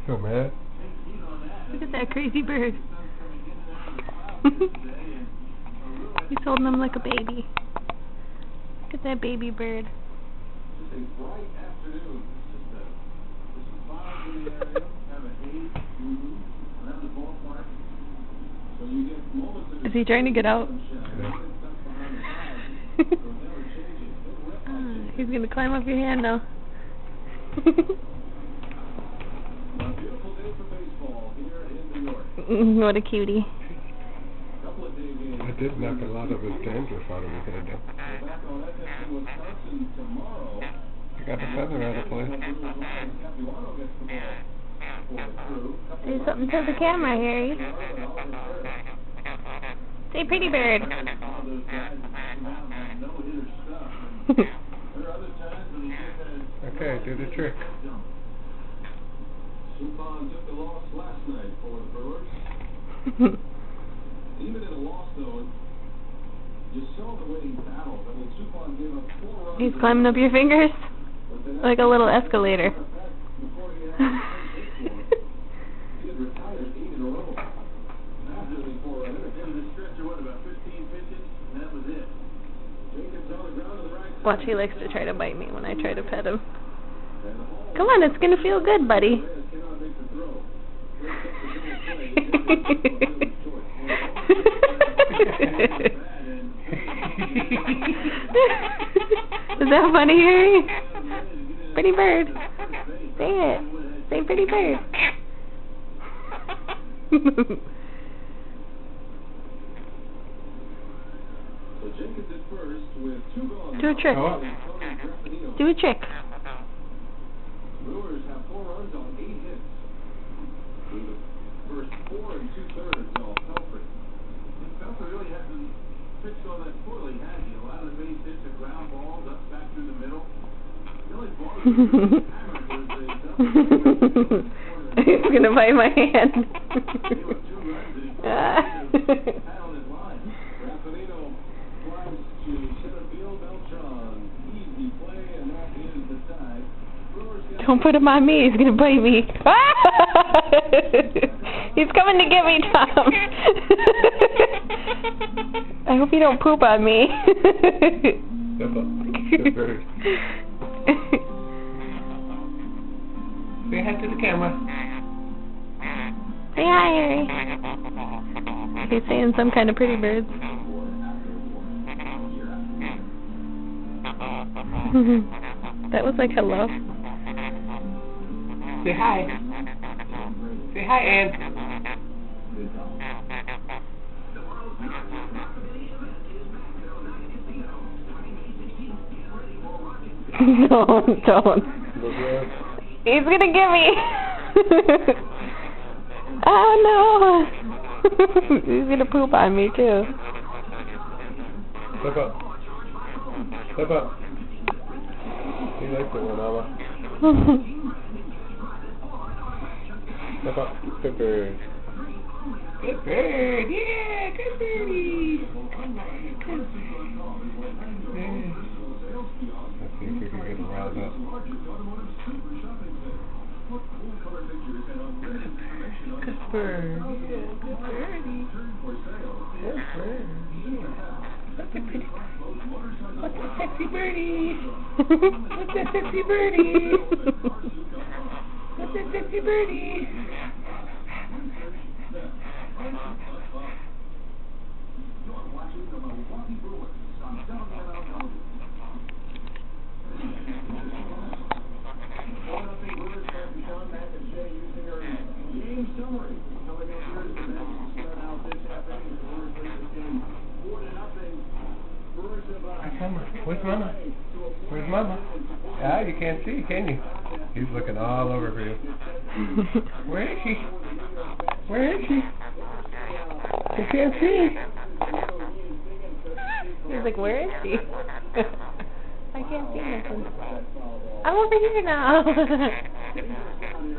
So mad. Look at that crazy bird. He's holding him like a baby. Look at that baby bird. Is he trying to get out? He's going to climb up your hand now. What a cutie. I did knock a lot of his dandruff out of his head, though. I got the feather out of place. Say something to the camera, Harry. Say pretty bird. Okay, do the trick. Supon took the loss last night for the Brewers. Even in a loss, though, you saw the winning battle. I mean, Supon gave up 4 runs. He's climbing up your fingers like a little escalator. He had retired 8 in a row. Absolutely 4 runs. At the end of the stretch, there went about 15 pitches, and that was it. Jacobs on the ground to the right side. Watch, he likes to try to bite me when I try to pet him. Come on, it's going to feel good, buddy. Is that funny, Harry? Pretty bird. Say it. Say pretty bird. Do a trick. Do a trick. Brewers have 4 runs on 8 hits. In the first 4 2/3 off Pelfrey. Pelfrey really hasn't pitched all that poorly, has he? A lot of the base hits are ground balls up back through the middle. The only ball he's gonna bite my hand. Don't put him on me, he's gonna bite me. He's coming to get me, Tom. I hope you don't poop on me. Good bird. Say hi to the camera. Say hi, Harry. He's saying some kind of pretty birds. That was like hello. Say hi. Say hi, Ann. Don't. He's gonna get me. Oh no. He's gonna poop on me too. Step up. Step up. He likes it when Mama. Step up. Good bird. Good bird. Yeah, good birdie. Good bird. Let's see if we can get him riled up. Good bird. Yeah, good birdie. Good bird. Look at pretty. What's that sexy birdie? What's that sexy birdie? What's that sexy birdie? Where's Mama? Where's Mama? Ah, you can't see, can you? He's looking all over for you. Where is she? Where is she? You can't see. He's like, where is she? I can't see nothing. I'm over here now.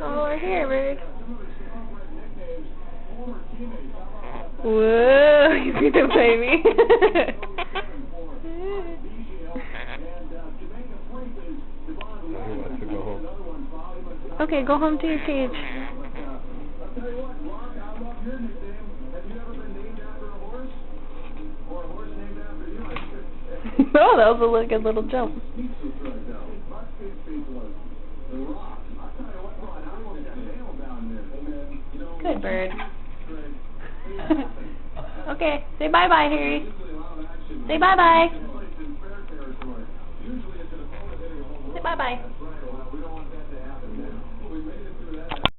Over here, bird. Whoa, he's gonna play me. He wants to go home. Okay, go home to your cage. tell you what, Rock, I love your nickname. Have you ever been named after a horse? Or a horse named after you? Oh, that was a good little jump. Speechless right now. Must be speechless. The Rock. I'll tell you what, Ron, I almost got nailed down there. Hey, man, you know, Good bird. Greg, Okay, say bye-bye, Harry. usually a lot of action. Say bye-bye. It's in fair territory. Usually it's an opponent hitting a home run. Say bye-bye.